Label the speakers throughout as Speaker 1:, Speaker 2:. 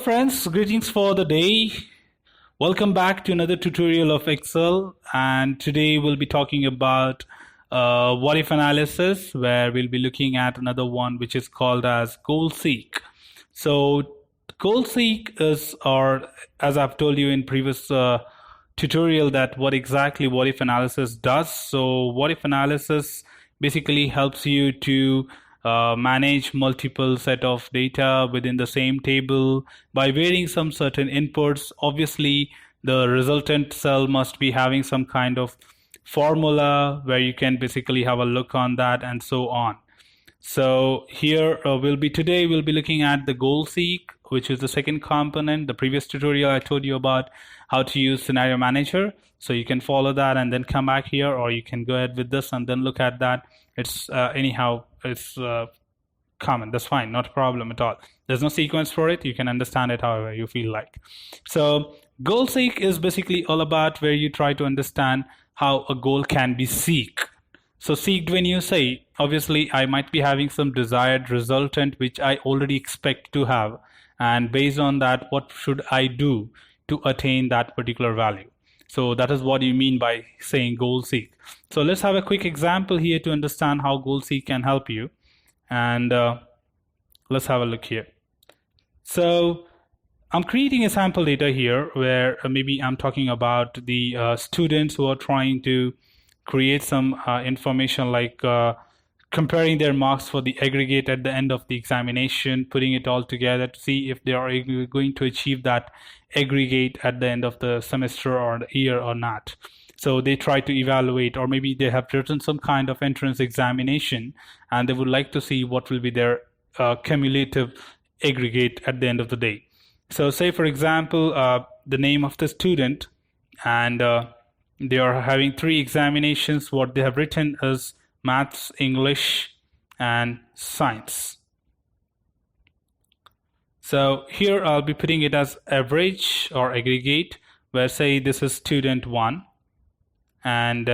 Speaker 1: friends, greetings for the day. Welcome back to another tutorial of Excel, and today we'll be talking about what if analysis, where we'll be looking at another one which is called as goal seek. So goal seek is, or as I've told you in previous tutorial, that what exactly what if analysis does. So what if analysis basically helps you to manage multiple set of data within the same table by varying some certain inputs. Obviously, the resultant cell must be having some kind of formula where you can basically have a look on that and so on. So here today we'll be looking at the goal seek, which is the second component. The previous tutorial I told you about how to use scenario manager, so you can follow that and then come back here, or you can go ahead with this and then look at that. It's anyhow it's common, that's fine, not a problem at all. There's no sequence for it, you can understand it however you feel like. So goal seek is basically all about where you try to understand how a goal can be seeked. So seeked, when you say, obviously I might be having some desired resultant which I already expect to have, and based on that, what should I do to attain that particular value? So that is what you mean by saying goal seek. So let's have a quick example here to understand how goal seek can help you. And let's have a look here. So I'm creating a sample data here where maybe I'm talking about the students who are trying to create some information like comparing their marks for the aggregate at the end of the examination, putting it all together to see if they are going to achieve that aggregate at the end of the semester or the year or not. So they try to evaluate, or maybe they have written some kind of entrance examination and they would like to see what will be their cumulative aggregate at the end of the day. So say for example the name of the student, and they are having 3 examinations. What they have written is maths, English, and science. So here I'll be putting it as average or aggregate, where say this is student 1, and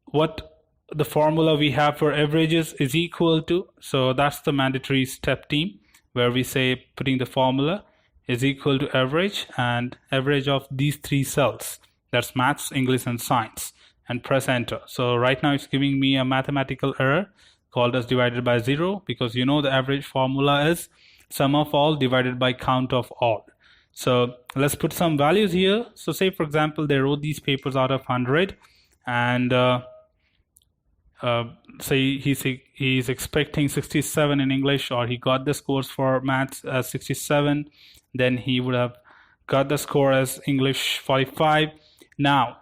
Speaker 1: what the formula we have for averages is equal to, so that's the mandatory step team, where we say putting the formula is equal to average and average of these 3 cells, that's maths, English, and science, and press enter. So right now it's giving me a mathematical error called as divided by 0, because you know the average formula is sum of all divided by count of all. So let's put some values here. So say for example they wrote these papers out of 100, and say he's expecting 67 in English, or he got the scores for maths as 67, then he would have got the score as English 45. Now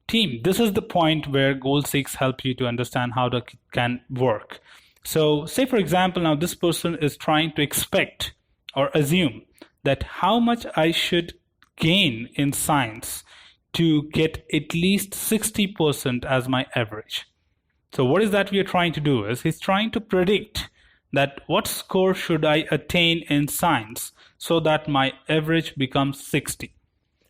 Speaker 1: team, this is the point where goal seeks help you to understand how it can work. So say for example now this person is trying to expect or assume that how much I should gain in science to get at least 60% as my average. So what is that we are trying to do is he's trying to predict that what score should I attain in science so that my average becomes 60.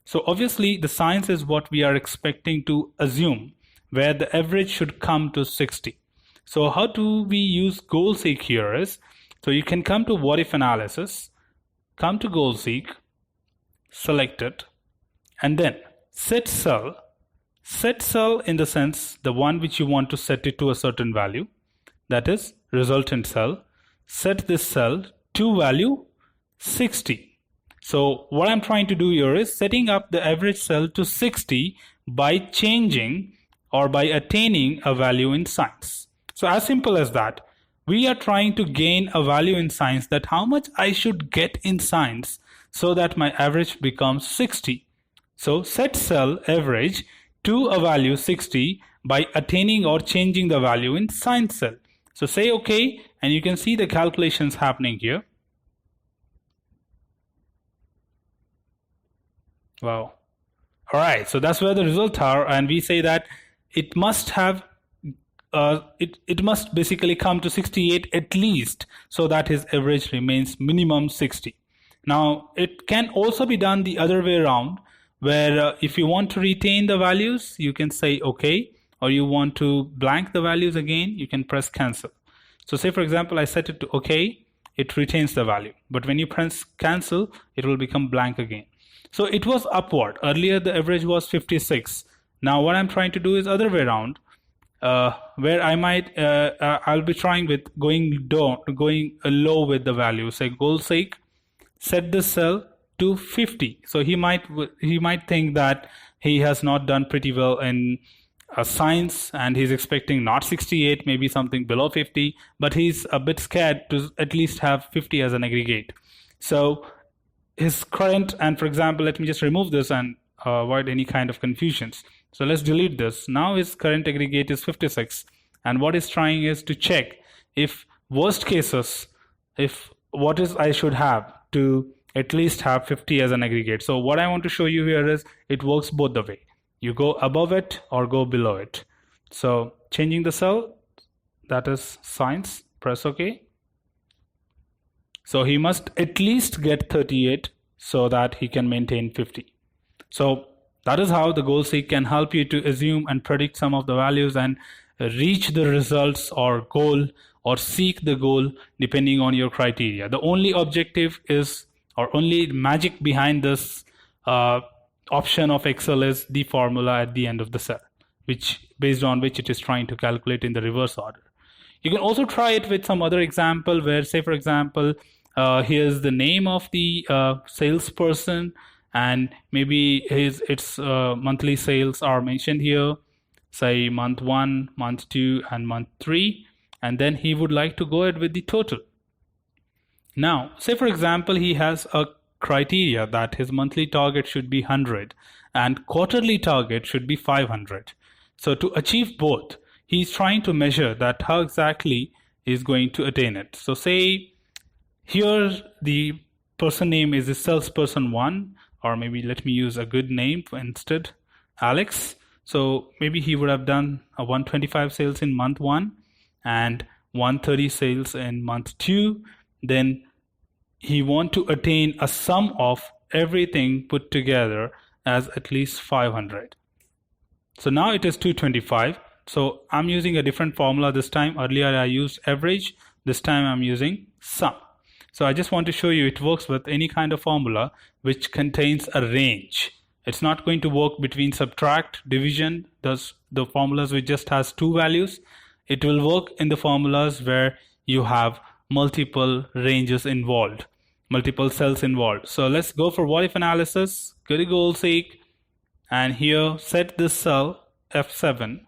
Speaker 1: So obviously the science is what we are expecting to assume, where the average should come to 60. So how do we use goal seek here is, so you can come to what if analysis, come to goal seek, select it, and then set cell in the sense the one which you want to set it to a certain value, that is resultant cell. Set this cell to value 60. So what I'm trying to do here is setting up the average cell to 60 by changing or by attaining a value in science. So as simple as that. We are trying to gain a value in science, that how much I should get in science so that my average becomes 60. So set cell average to a value 60 by attaining or changing the value in science cell. So say okay, and you can see the calculations happening here. Wow. All right, so that's where the results are, and we say that it must have it must basically come to 68 at least, so that his average remains minimum 60. Now it can also be done the other way around, where if you want to retain the values you can say okay, or you want to blank the values again, you can press cancel. So say for example I set it to okay, it retains the value. But when you press cancel, it will become blank again. So it was upward. Earlier the average was 56. Now what I'm trying to do is other way around, where I'll be trying with going low with the value. Say goal sake, set the cell to 50. So he might think that he has not done pretty well in science, and he's expecting not 68, maybe something below 50, but he's a bit scared to at least have 50 as an aggregate. So his current, and for example, let me just remove this and avoid any kind of confusions. So let's delete this. Now his current aggregate is 56, and what he's trying is to check if worst cases, if what is I should have to at least have 50 as an aggregate. So what I want to show you here is it works both the way. You go above it or go below it. So changing the cell, that is science, press OK. So he must at least get 38 so that he can maintain 50. So that is how the goal seek can help you to assume and predict some of the values and reach the results or goal or seek the goal depending on your criteria. The only objective is, or only magic behind this option of Excel is the formula at the end of the cell, which based on which it is trying to calculate in the reverse order. You can also try it with some other example where, say for example, here's the name of the salesperson, and maybe its monthly sales are mentioned here, say month 1, month 2, and month 3, and then he would like to go ahead with the total. Now, say for example, he has a criteria that his monthly target should be 100 and quarterly target should be 500. So to achieve both, he's trying to measure that how exactly is going to attain it. So say here the person name is the salesperson 1, or maybe let me use a good name instead, Alex. So maybe he would have done a 125 sales in month 1 and 130 sales in month 2. Then he want to attain a sum of everything put together as at least 500. So now it is 225. So I'm using a different formula this time. Earlier I used average. This time I'm using sum. So I just want to show you it works with any kind of formula which contains a range. It's not going to work between subtract, division, thus the formulas which just has 2 values. It will work in the formulas where you have multiple ranges involved, multiple cells involved. So let's go for what if analysis. Go to goal seek, and here set this cell F7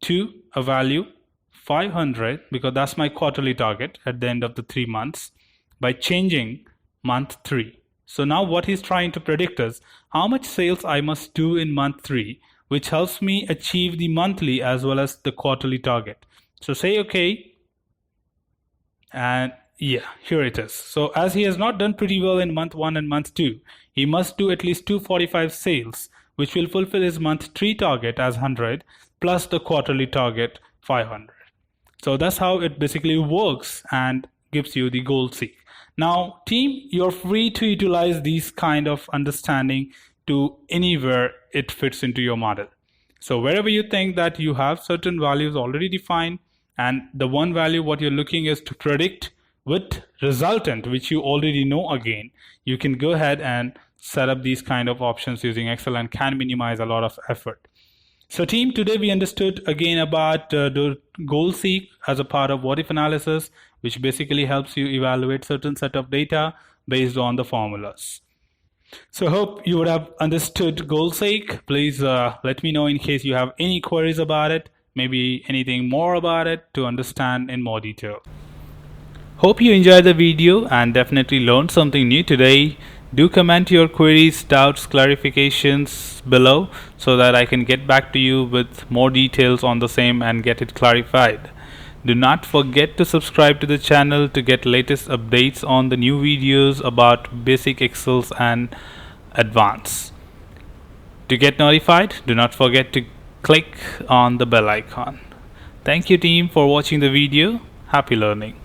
Speaker 1: to a value 500 because that's my quarterly target at the end of the 3 months by changing month 3. So now what he's trying to predict is how much sales I must do in month 3, which helps me achieve the monthly as well as the quarterly target. So say okay, and yeah, here it is. So as he has not done pretty well in month 1 and month 2, he must do at least 245 sales, which will fulfill his month 3 target as 100 plus the quarterly target 500. So that's how it basically works and gives you the goal seek. Now team, you're free to utilize these kind of understanding to anywhere it fits into your model. So wherever you think that you have certain values already defined, and the one value what you're looking is to predict with resultant which you already know, again you can go ahead and set up these kind of options using Excel and can minimize a lot of effort. So team, today we understood again about the goal seek as a part of what if analysis, which basically helps you evaluate certain set of data based on the formulas. So hope you would have understood goal seek. Please let me know in case you have any queries about it, maybe anything more about it to understand in more detail. Hope you enjoyed the video and definitely learned something new today. Do comment your queries, doubts, clarifications below so that I can get back to you with more details on the same and get it clarified. Do not forget to subscribe to the channel to get latest updates on the new videos about basic Excel and advanced. To get notified, do not forget to click on the bell icon. Thank you team for watching the video. Happy learning.